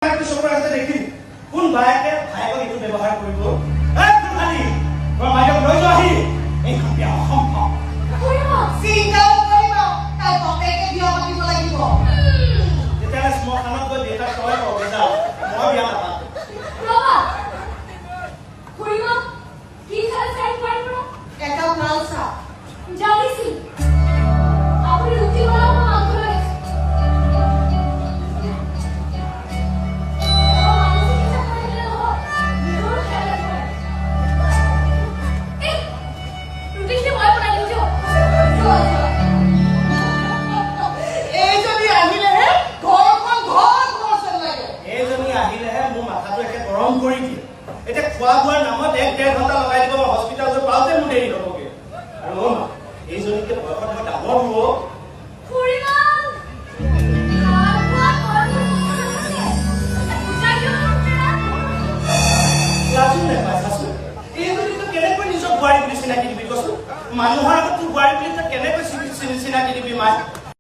চকুৰ আগতে দেখিম কোন বায়েকে ভায়েকক এইটো ব্যৱহাৰ কৰিব খালি মাইকক লৈ যোৱাহি এইখন বিয়া অসম্ভৱ চিন্তাও কৰিব তাই বাপেকে বিয়া পাতিব লাগিব তেতিয়াহ'লে শ্মশানত গৈ দেউতাক তই কবি যা মই বিয়া নাপাতো ৰবা খুৰীমা কি খাল চাই পাৰিব এটা ভাল চা জানিছি আপুনি ৰুটি বনাব মাংস লাগে কৰি দিয়ে এতিয়া খোৱা বোৱাৰ নামত 1-1.5 ঘণ্টা লগাই দিব হস্পিটালত পাওঁতে মোৰ দেৰি হ'বগে আৰু এইজনীকে বয়সত মই ডাঙৰ হ'ব খুৰীমা লাজো নেপায় চাচোন এইজনীটো কেনেকৈ নিজৰ বোৱাৰী বুলি চিনাকি দিবি কচোন মানুহৰ আগত তোৰ বোৱাৰী বুলি তই কেনেকৈ চিনাকি দিবি মায়ে